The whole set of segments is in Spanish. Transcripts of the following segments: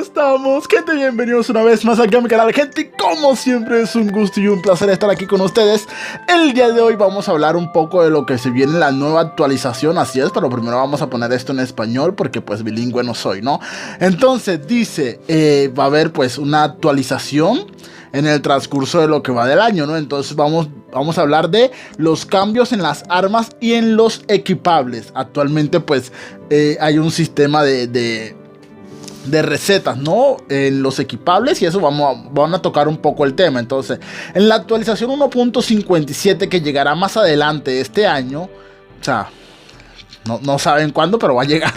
estamos? Gente, bienvenidos una vez más aquí a mi canal. Gente, como siempre es un gusto y un placer estar aquí con ustedes. El día de hoy vamos a hablar un poco de lo que se viene en la nueva actualización. Así es, pero primero vamos a poner esto en español porque pues bilingüe no soy, ¿no? Entonces dice, va a haber pues una actualización en el transcurso de lo que va del año, ¿no? Entonces vamos a hablar de los cambios en las armas y en los equipables. Actualmente pues hay un sistema de recetas, ¿no? En los equipables, y eso van a tocar un poco el tema. Entonces, en la actualización 1.57 que llegará más adelante este año, o sea, no saben cuándo, pero va a llegar.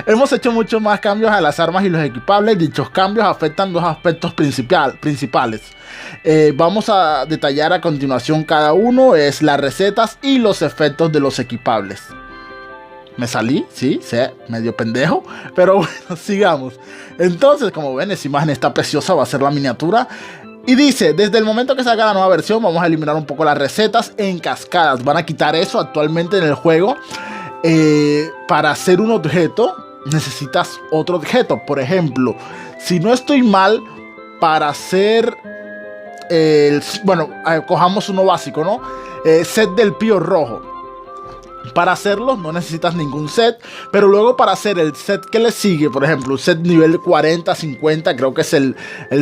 Hemos hecho muchos más cambios a las armas y los equipables. Dichos cambios afectan dos aspectos principales. Vamos a detallar a continuación cada uno, es las recetas y los efectos de los equipables. Me salí, sí, sé, medio pendejo, pero bueno, sigamos. Entonces, como ven, esa imagen está preciosa, va a ser la miniatura. Y dice, desde el momento que salga la nueva versión, vamos a eliminar un poco las recetas en cascadas. Van a quitar eso actualmente en el juego. Para hacer un objeto, necesitas otro objeto. Por ejemplo, si no estoy mal, para hacer... bueno, cojamos uno básico, ¿no? Set del pío rojo. Para hacerlo no necesitas ningún set, pero luego para hacer el set que le sigue, por ejemplo, un set nivel 40, 50, creo que es el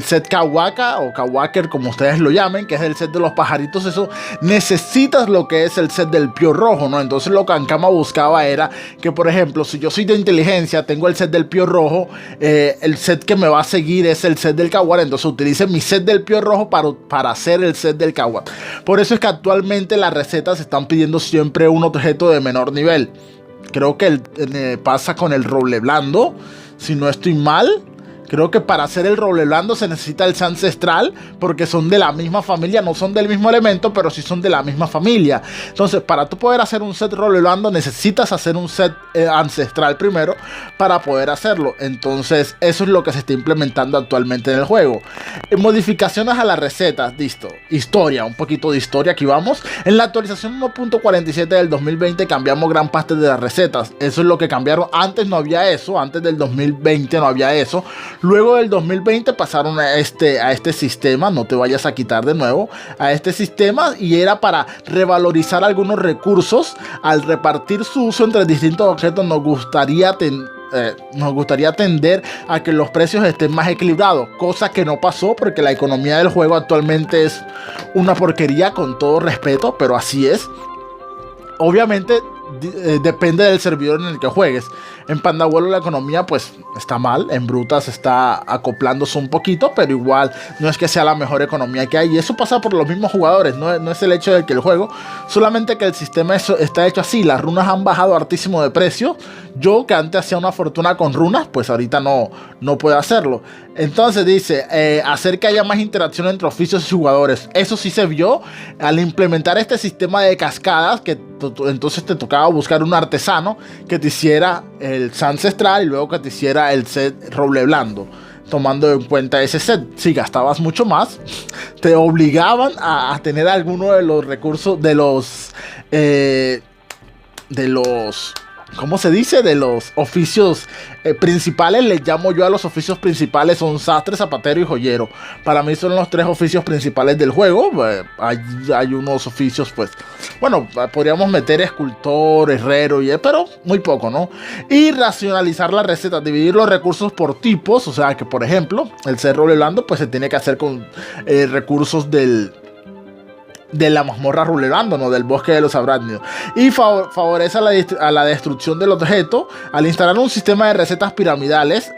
set Kawaka o Kawaker, como ustedes lo llamen, que es el set de los pajaritos, eso necesitas lo que es el set del pío rojo, ¿no? Entonces lo que Ankama buscaba era que, por ejemplo, si yo soy de inteligencia, tengo el set del pío rojo, el set que me va a seguir es el set del Kawak, entonces utilice mi set del pío rojo para hacer el set del Kawak. Por eso es que actualmente las recetas están pidiendo siempre un objeto de menor nivel. Creo que pasa con el roble blando, si no estoy mal. Creo que para hacer el roble blando se necesita el set ancestral, porque son de la misma familia, no son del mismo elemento, pero sí son de la misma familia. Entonces, para tú poder hacer un set roble blando, necesitas hacer un set ancestral primero para poder hacerlo. Entonces, eso es lo que se está implementando actualmente en el juego. Modificaciones a las recetas, listo. Historia, un poquito de historia, aquí vamos. En la actualización 1.47 del 2020 cambiamos gran parte de las recetas. Eso es lo que cambiaron. Antes no había eso, antes del 2020 no había eso. Luego del 2020 pasaron a este sistema, no te vayas a quitar de nuevo, a este sistema, y era para revalorizar algunos recursos. Al repartir su uso entre distintos objetos nos gustaría tender a que los precios estén más equilibrados, cosa que no pasó porque la economía del juego actualmente es una porquería, con todo respeto, pero así es. Obviamente depende del servidor en el que juegues. En Pandavuelo la economía pues está mal, en Brutas está acoplándose un poquito, pero igual no es que sea la mejor economía que hay, y eso pasa por los mismos jugadores, no es el hecho de que el juego, solamente que el sistema está hecho así. Las runas han bajado hartísimo de precio. Yo, que antes hacía una fortuna con runas, pues ahorita no puedo hacerlo. Entonces dice, hacer que haya más interacción entre oficios y jugadores. Eso sí se vio al implementar este sistema de cascadas, que entonces te tocaba buscar un artesano que te hiciera el set ancestral y luego que te hiciera el set roble blando. Tomando en cuenta ese set, si gastabas mucho más, te obligaban a tener alguno de los recursos, de los ¿cómo se dice? De los oficios principales. Les llamo yo a los oficios principales, son sastre, zapatero y joyero. Para mí son los tres oficios principales del juego. Hay unos oficios, pues, bueno, podríamos meter escultor, herrero, pero muy poco, ¿no? Y racionalizar las recetas, dividir los recursos por tipos. O sea que, por ejemplo, el set roble blando pues se tiene que hacer con recursos de la mazmorra rulelando, ¿no? Del bosque de los arácnidos. Y favorece a la destrucción del objeto. Al instalar un sistema de recetas piramidales,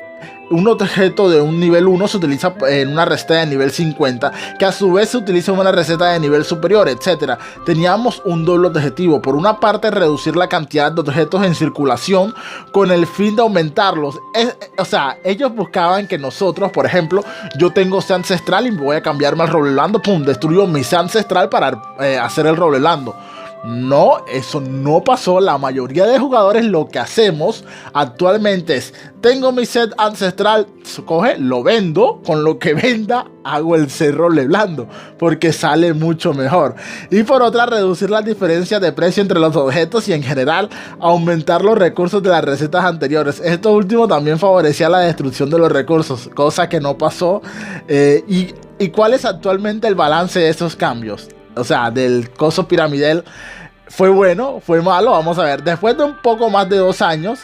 un objeto de un nivel 1 se utiliza en una receta de nivel 50, que a su vez se utiliza en una receta de nivel superior, etc. Teníamos un doble objetivo. Por una parte, reducir la cantidad de objetos en circulación con el fin de aumentarlos. O sea, ellos buscaban que nosotros, por ejemplo, yo tengo set ancestral y voy a cambiarme al roble blando, pum, destruyo mi set ancestral para hacer el roble blando. No, eso no pasó. La mayoría de jugadores lo que hacemos actualmente es, tengo mi set ancestral, coge, lo vendo, con lo que venda hago el set roble blando, porque sale mucho mejor. Y por otra, reducir las diferencias de precio entre los objetos y en general aumentar los recursos de las recetas anteriores. Esto último también favorecía la destrucción de los recursos, cosa que no pasó. ¿Y cuál es actualmente el balance de esos cambios? O sea, del coso piramidal. ¿Fue bueno? ¿Fue malo? Vamos a ver. Después de un poco más de 2 años,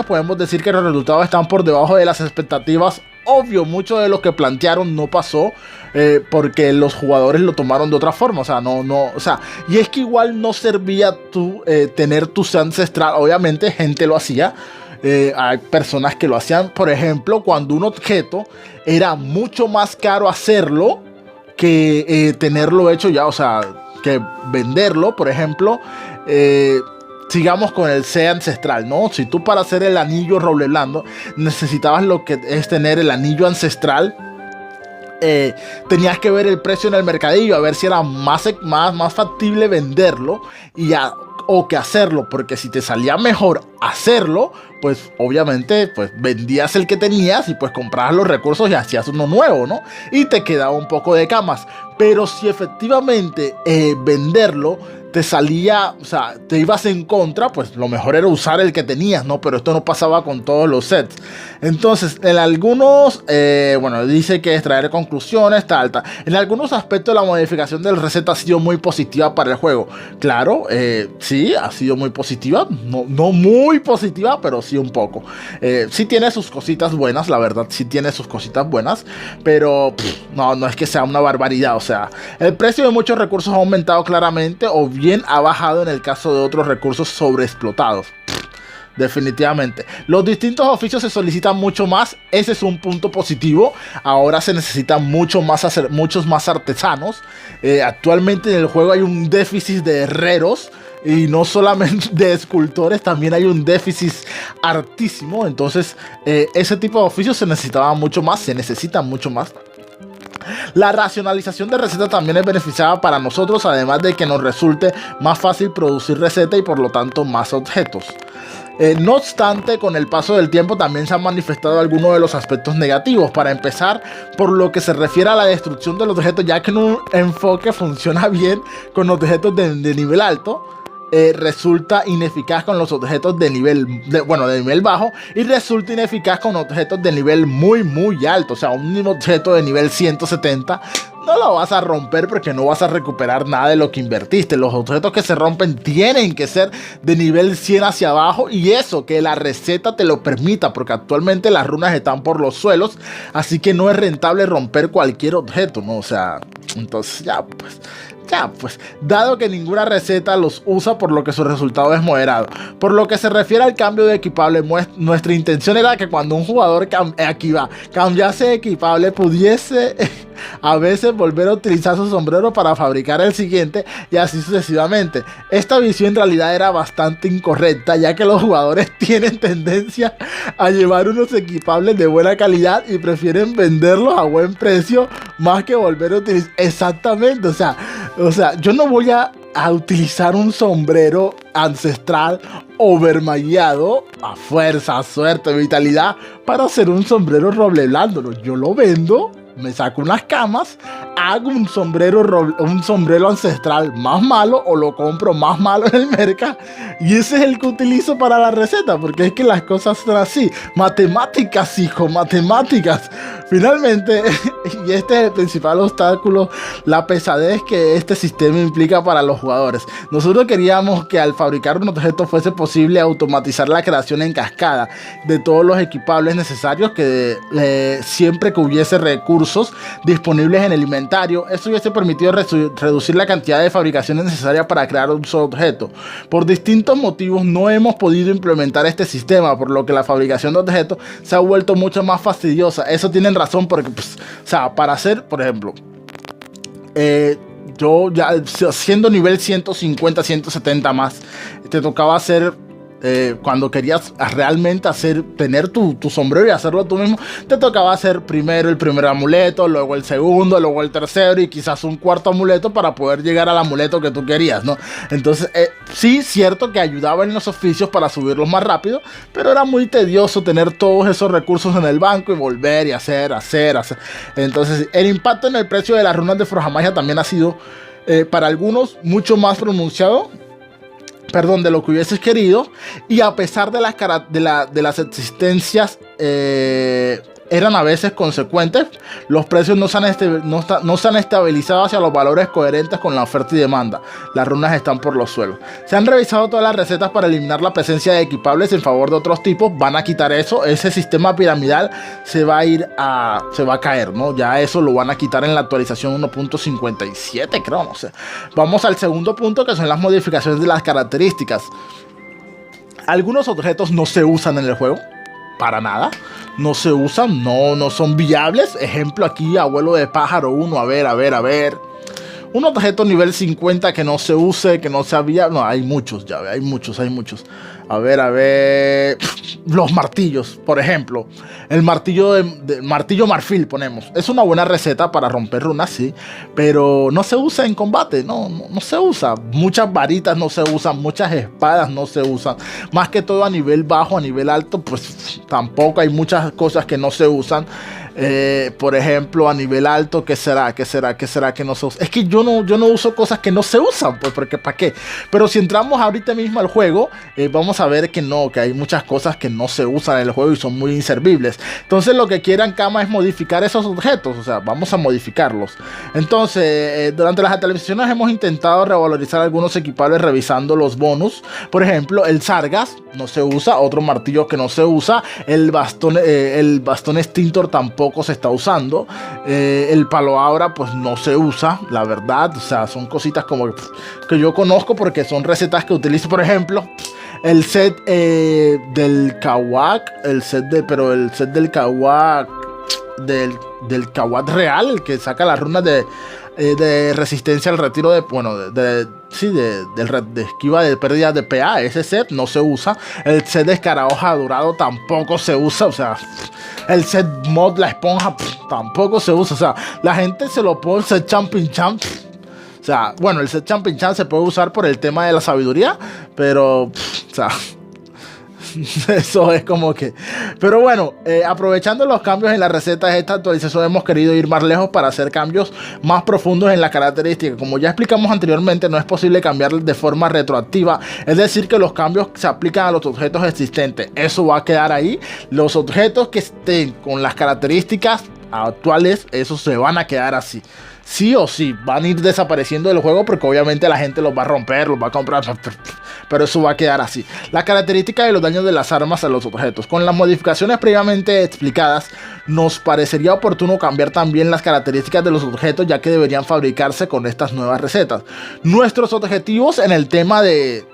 podemos decir que los resultados están por debajo de las expectativas. Obvio, mucho de lo que plantearon no pasó, porque los jugadores lo tomaron de otra forma. O sea, y es que igual no servía tener tu set ancestral. Obviamente, gente lo hacía. Hay personas que lo hacían, por ejemplo, cuando un objeto era mucho más caro hacerlo que tenerlo hecho ya, o sea, que venderlo. Por ejemplo, sigamos con el set ancestral, ¿no? Si tú para hacer el anillo roble blando necesitabas lo que es tener el anillo ancestral, tenías que ver el precio en el mercadillo, a ver si era más factible venderlo o que hacerlo, porque si te salía mejor hacerlo, pues obviamente pues vendías el que tenías y pues comprabas los recursos y hacías uno nuevo, ¿no? Y te quedaba un poco de camas. Pero si efectivamente venderlo te salía, o sea, te ibas en contra, pues lo mejor era usar el que tenías, ¿no? Pero esto no pasaba con todos los sets. Entonces, en algunos, dice que extraer conclusiones, tal. En algunos aspectos la modificación del reset ha sido muy positiva para el juego. Claro, sí, ha sido muy positiva. No muy positiva, pero sí un poco. Sí tiene sus cositas buenas, la verdad, sí tiene sus cositas buenas. Pero no es que sea una barbaridad. O sea, el precio de muchos recursos ha aumentado claramente, o bien ha bajado en el caso de otros recursos sobreexplotados. Definitivamente. Los distintos oficios se solicitan mucho más. Ese es un punto positivo. Ahora se necesitan muchos más artesanos. Actualmente en el juego hay un déficit de herreros. Y no solamente de escultores, también hay un déficit artísimo. Entonces, ese tipo de oficios se necesitan mucho más. La racionalización de recetas también es beneficiada para nosotros, además de que nos resulte más fácil producir recetas y por lo tanto más objetos. No obstante, con el paso del tiempo también se han manifestado algunos de los aspectos negativos. Para empezar, por lo que se refiere a la destrucción de los objetos, ya que en un enfoque funciona bien con objetos de nivel alto, resulta ineficaz con los objetos de nivel bajo, y resulta ineficaz con objetos de nivel muy alto. O sea, un objeto de nivel 170 no lo vas a romper porque no vas a recuperar nada de lo que invertiste. Los objetos que se rompen tienen que ser de nivel 100 hacia abajo, y eso que la receta te lo permita, porque actualmente las runas están por los suelos, así que no es rentable romper cualquier objeto, ¿no? O sea, entonces pues, dado que ninguna receta los usa, por lo que su resultado es moderado. Por lo que se refiere al cambio de equipable, nuestra intención era que cuando un jugador cambiase de equipable, pudiese a veces volver a utilizar su sombrero para fabricar el siguiente, y así sucesivamente. Esta visión en realidad era bastante incorrecta, ya que los jugadores tienen tendencia a llevar unos equipables de buena calidad y prefieren venderlos a buen precio más que volver a utilizar. Exactamente, o sea, yo no voy a utilizar un sombrero ancestral overmagueado a fuerza, suerte, vitalidad para hacer un sombrero roble blando. Yo lo vendo, me saco unas camas, hago un sombrero ancestral más malo, o lo compro más malo en el mercado, y ese es el que utilizo para la receta, porque es que las cosas son así. Matemáticas, hijo, matemáticas. Finalmente, y este es el principal obstáculo, la pesadez que este sistema implica para los jugadores. Nosotros queríamos que al fabricar un objeto fuese posible automatizar la creación en cascada de todos los equipables necesarios, que siempre que hubiese recursos disponibles en el inventario. Esto hubiese permitido reducir la cantidad de fabricaciones necesarias para crear un solo objeto. Por distintos motivos no hemos podido implementar este sistema, por lo que la fabricación de objetos se ha vuelto mucho más fastidiosa. Eso tienen razón, porque para hacer, por ejemplo, yo ya siendo nivel 150, 170 más, te tocaba hacer cuando querías realmente tener tu sombrero y hacerlo tú mismo, te tocaba hacer primero el primer amuleto, luego el segundo, luego el tercero y quizás un cuarto amuleto para poder llegar al amuleto que tú querías, ¿no? Entonces, sí, cierto que ayudaba en los oficios para subirlos más rápido, pero era muy tedioso tener todos esos recursos en el banco y volver y hacer. Entonces, el impacto en el precio de las runas de Forjamagia también ha sido, para algunos, mucho más pronunciado, de lo que hubieses querido, y a pesar de las existencias, eran a veces consecuentes, los precios no se han estabilizado hacia los valores coherentes con la oferta y demanda. Las runas están por los suelos. Se han revisado todas las recetas para eliminar la presencia de equipables en favor de otros tipos. Van a quitar eso, ese sistema piramidal se va a caer, ¿no? Ya eso lo van a quitar en la actualización 1.57, creo, no sé. Vamos al segundo punto, que son las modificaciones de las características. Algunos objetos no se usan en el juego para nada, no se usan, no son viables. Ejemplo aquí, abuelo de pájaro 1, a ver. Un objeto nivel 50 que no se use, que no sea viable. No, hay muchos, ya ve, hay muchos. A ver. Los martillos, por ejemplo. El martillo martillo marfil ponemos. Es una buena receta para romper runas, sí. Pero no se usa en combate, no se usa. Muchas varitas no se usan, muchas espadas no se usan. Más que todo a nivel bajo, a nivel alto, pues tampoco hay muchas cosas que no se usan. Por ejemplo, a nivel alto, ¿qué será que no se usa? Es que yo no uso cosas que no se usan, pues, porque ¿para qué? Pero si entramos ahorita mismo al juego, vamos a ver que hay muchas cosas que no se usan en el juego y son muy inservibles. Entonces lo que quieran Kama es modificar esos objetos, o sea, vamos a modificarlos. Entonces, durante las actualizaciones hemos intentado revalorizar algunos equipables revisando los bonus. Por ejemplo, el Sargas no se usa, otro martillo que no se usa, el bastón Extintor tampoco se está usando, el palo ahora pues no se usa, la verdad. O sea, son cositas como que yo conozco porque son recetas que utilizo. Por ejemplo, el set del Kawak, el set del Kawak, del Kawak real, el que saca las runas de resistencia al retiro de esquiva de pérdida de PA. Ese set no se usa. El set de escarahoja dorado tampoco se usa. O sea, el set mod la esponja tampoco se usa. O sea, la gente se lo pone, el set Champing Champ. O sea, bueno, el set Champing Champ se puede usar por el tema de la sabiduría, pero o sea, eso es como que... Pero bueno, aprovechando los cambios en las recetas de esta actualización, hemos querido ir más lejos para hacer cambios más profundos en las características. Como ya explicamos anteriormente, no es posible cambiar de forma retroactiva, es decir, que los cambios se aplican a los objetos existentes. Eso va a quedar ahí. Los objetos que estén con las características actuales, esos se van a quedar así. Sí o sí, van a ir desapareciendo del juego porque obviamente la gente los va a romper, los va a comprar, pero eso va a quedar así. La característica de los daños de las armas a los objetos. Con las modificaciones previamente explicadas, nos parecería oportuno cambiar también las características de los objetos, ya que deberían fabricarse con estas nuevas recetas. Nuestros objetivos en el tema de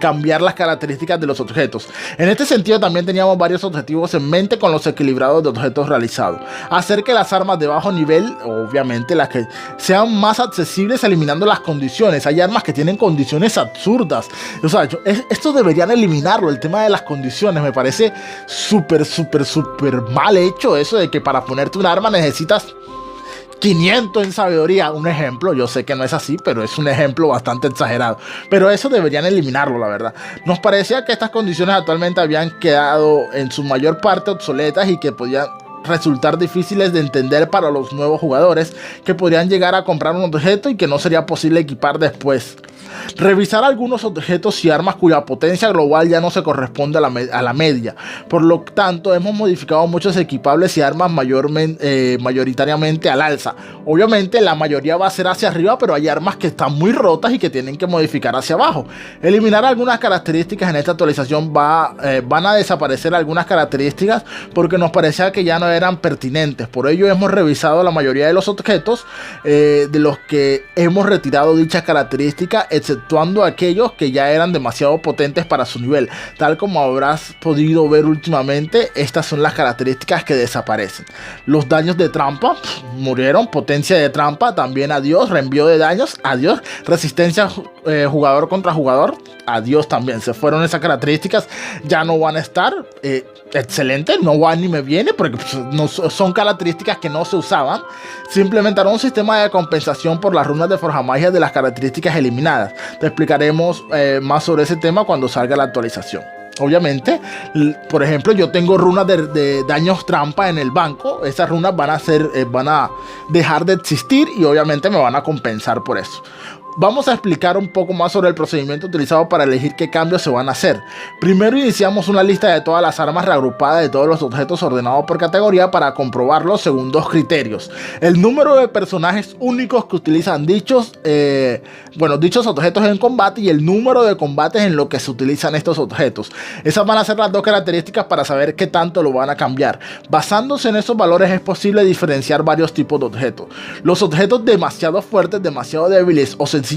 cambiar las características de los objetos. En este sentido también teníamos varios objetivos en mente con los equilibrados de objetos realizados. Hacer que las armas de bajo nivel, obviamente las que sean más accesibles eliminando las condiciones. Hay armas que tienen condiciones absurdas. O sea, esto deberían eliminarlo, el tema de las condiciones. Me parece súper mal hecho eso de que para ponerte un arma necesitas 500 en sabiduría, un ejemplo. Yo sé que no es así, pero es un ejemplo bastante exagerado. Pero eso deberían eliminarlo, la verdad. Nos parecía que estas condiciones actualmente habían quedado en su mayor parte obsoletas y que podían resultar difíciles de entender para los nuevos jugadores que podrían llegar a comprar un objeto y que no sería posible equipar después. Revisar algunos objetos y armas cuya potencia global ya no se corresponde a la media. Por lo tanto, hemos modificado muchos equipables y armas mayoritariamente al alza. Obviamente, la mayoría va a ser hacia arriba, pero hay armas que están muy rotas y que tienen que modificar hacia abajo. Eliminar algunas características en esta actualización van a desaparecer algunas características porque nos parecía que ya no eran pertinentes. Por ello, hemos revisado la mayoría de los objetos de los que hemos retirado dicha característica. exceptuando aquellos que ya eran demasiado potentes para su nivel. Tal como habrás podido ver últimamente, estas son las características que desaparecen. Los daños de trampa, murieron. Potencia de trampa, también adiós. Reenvío de daños, adiós. Resistencia jugador contra jugador, adiós también. Se fueron esas características, ya no van a estar. Excelente, no va ni me viene porque pues, no, son características que no se usaban. Se implementará un sistema de compensación por las runas de Forjamagia de las características eliminadas. Te explicaremos más sobre ese tema cuando salga la actualización. Obviamente, por ejemplo, yo tengo runas de daños trampa en el banco. Esas runas van a dejar de existir y obviamente me van a compensar por eso. Vamos a explicar un poco más sobre el procedimiento utilizado para elegir qué cambios se van a hacer. Primero iniciamos una lista de todas las armas reagrupadas de todos los objetos ordenados por categoría para comprobarlo según dos criterios: el número de personajes únicos que utilizan dichos objetos en combate y el número de combates en los que se utilizan estos objetos. Esas van a ser las dos características para saber qué tanto lo van a cambiar. Basándose en esos valores es posible diferenciar varios tipos de objetos. Los objetos demasiado fuertes, demasiado débiles o sencillamente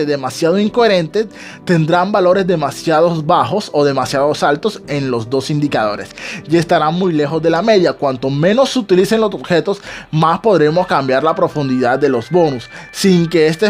demasiado incoherentes tendrán valores demasiado bajos o demasiado altos en los dos indicadores y estarán muy lejos de la media. Cuanto menos se utilicen los objetos, más podremos cambiar la profundidad de los bonus sin que esto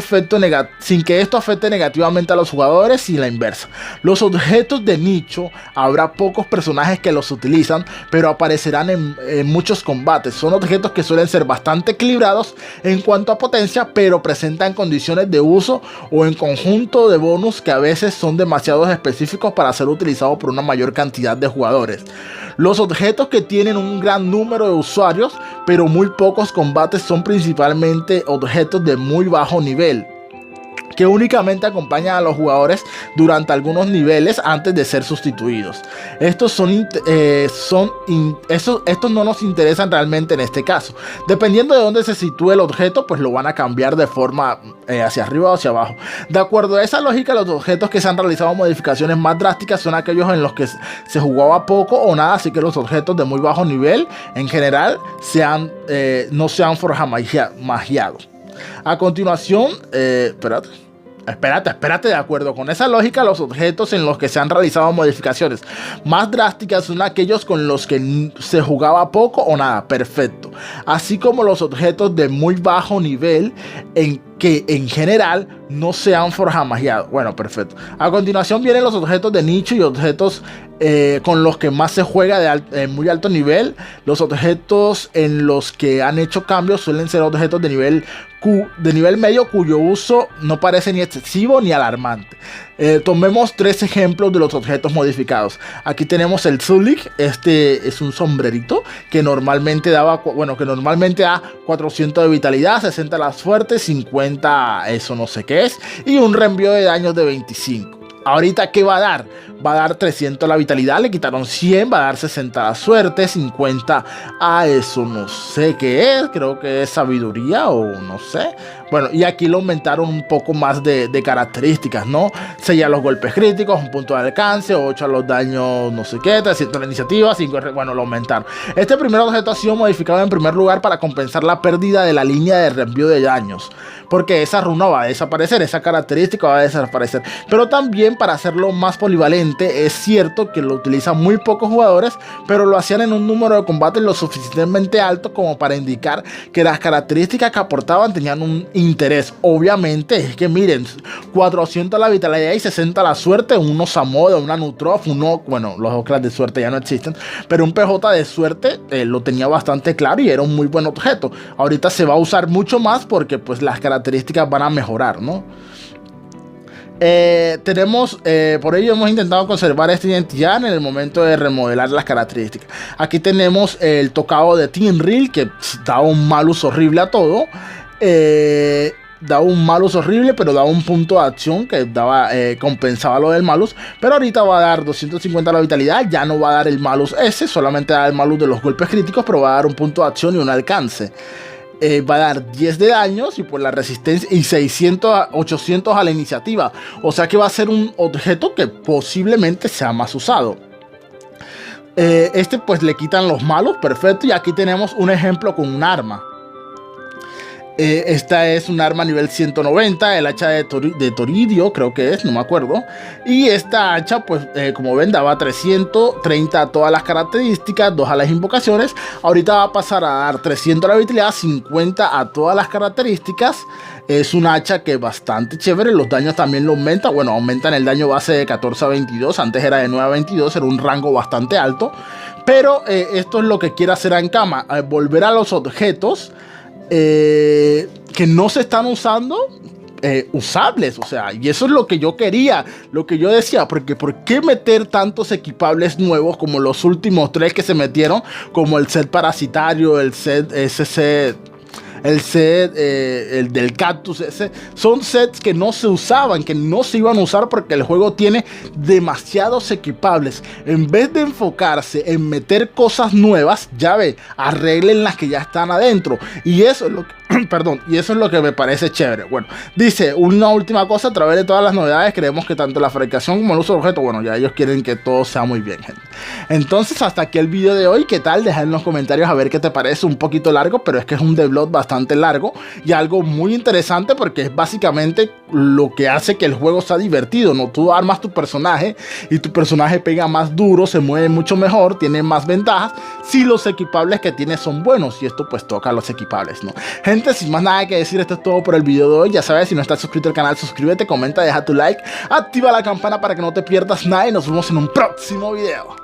afecte negativamente a los jugadores y la inversa. Los objetos de nicho, habrá pocos personajes que los utilizan, pero aparecerán en muchos combates. Son objetos que suelen ser bastante equilibrados en cuanto a potencia, pero presentan condiciones de uso o en conjunto de bonus que a veces son demasiado específicos para ser utilizados por una mayor cantidad de jugadores. Los objetos que tienen un gran número de usuarios pero muy pocos combates son principalmente objetos de muy bajo nivel, que únicamente acompañan a los jugadores durante algunos niveles antes de ser sustituidos. Estos no nos interesan realmente en este caso. Dependiendo de dónde se sitúe el objeto, pues lo van a cambiar de forma hacia arriba o hacia abajo. De acuerdo a esa lógica, los objetos que se han realizado modificaciones más drásticas son aquellos en los que se jugaba poco o nada, así que los objetos de muy bajo nivel en general no se han forjamagiado. A continuación, espérate, de acuerdo con esa lógica, los objetos en los que se han realizado modificaciones más drásticas son aquellos con los que se jugaba poco o nada, perfecto. Así como los objetos de muy bajo nivel que en general no se han forjamagiado. Bueno, perfecto. A continuación vienen los objetos de nicho y objetos con los que más se juega de muy alto nivel. Los objetos en los que han hecho cambios suelen ser objetos de nivel medio cuyo uso no parece ni excesivo ni alarmante. Tomemos tres ejemplos de los objetos modificados. Aquí tenemos el Zulik. Este es un sombrerito que normalmente da 400 de vitalidad, 60 la suerte, 50 eso no sé qué es, y un reenvío de daños de 25. Ahorita, ¿qué va a dar? Va a dar 300 la vitalidad, le quitaron 100, va a dar 60 la suerte, 50 a eso no sé qué es, creo que es sabiduría o no sé. Bueno, y aquí lo aumentaron un poco más de características, ¿no? 6 a los golpes críticos, un punto de alcance, 8 a los daños no sé qué, 300 la iniciativa, 5, bueno, lo aumentaron. Este primer objeto ha sido modificado en primer lugar para compensar la pérdida de la línea de reenvío de daños, porque esa runa va a desaparecer, esa característica va a desaparecer, pero también para hacerlo más polivalente. Es cierto que lo utilizan muy pocos jugadores, pero lo hacían en un número de combates lo suficientemente alto como para indicar que las características que aportaban tenían un interés. Obviamente es que miren, 400 la vitalidad y 60 la suerte, uno Samoda, una Nutrof, los Oclas de suerte ya no existen, pero un PJ de suerte lo tenía bastante claro y era un muy buen objeto. Ahorita se va a usar mucho más porque pues las características van a mejorar, ¿no? Por ello hemos intentado conservar esta identidad en el momento de remodelar las características. Aquí tenemos el tocado de Tinril, que daba un malus horrible a todo. Daba un malus horrible, pero daba un punto de acción que compensaba lo del malus. Pero ahorita va a dar 250 la vitalidad, ya no va a dar el malus ese, solamente da el malus de los golpes críticos, pero va a dar un punto de acción y un alcance. Va a dar 10 de daños y por la resistencia y 800 a la iniciativa. O sea que va a ser un objeto que posiblemente sea más usado. Pues le quitan los malos, perfecto. Y aquí tenemos un ejemplo con un arma. Esta es un arma nivel 190, el hacha de Toridio, creo que es, no me acuerdo. Y esta hacha, pues, como ven, daba 330 a todas las características, 2 a las invocaciones. Ahorita va a pasar a dar 300 a la vitalidad, 50 a todas las características. Es un hacha que es bastante chévere, los daños también lo aumenta. Bueno, aumentan el daño base de 14 a 22, antes era de 9 a 22, era un rango bastante alto. Pero esto es lo que quiere hacer Ankama, volver a los objetos que no se están usando usables, o sea, y eso es lo que yo quería, lo que yo decía, porque ¿por qué meter tantos equipables nuevos como los últimos 3 que se metieron, como el set parasitario, el set el set, el del cactus, son sets que no se usaban, que no se iban a usar porque el juego tiene demasiados equipables. En vez de enfocarse en meter cosas nuevas, ya ve, arreglen las que ya están adentro. Y eso es lo que perdón, y eso es lo que me parece chévere. Bueno, dice una última cosa: a través de todas las novedades creemos que tanto la fabricación como el uso de objetos, bueno, ya ellos quieren que todo sea muy bien, gente. Entonces hasta aquí el video de hoy. ¿Qué tal? Deja en los comentarios a ver qué te parece. Un poquito largo, pero es que es un devlog bastante largo y algo muy interesante, porque es básicamente lo que hace que el juego sea divertido, ¿no? Tú armas tu personaje y tu personaje pega más duro, se mueve mucho mejor, tiene más ventajas si los equipables que tiene son buenos, y esto pues toca a los equipables, ¿no? Gente, sin más nada que decir, esto es todo por el video de hoy. Ya sabes, si no estás suscrito al canal, suscríbete, comenta, deja tu like, activa la campana para que no te pierdas nada y nos vemos en un próximo video.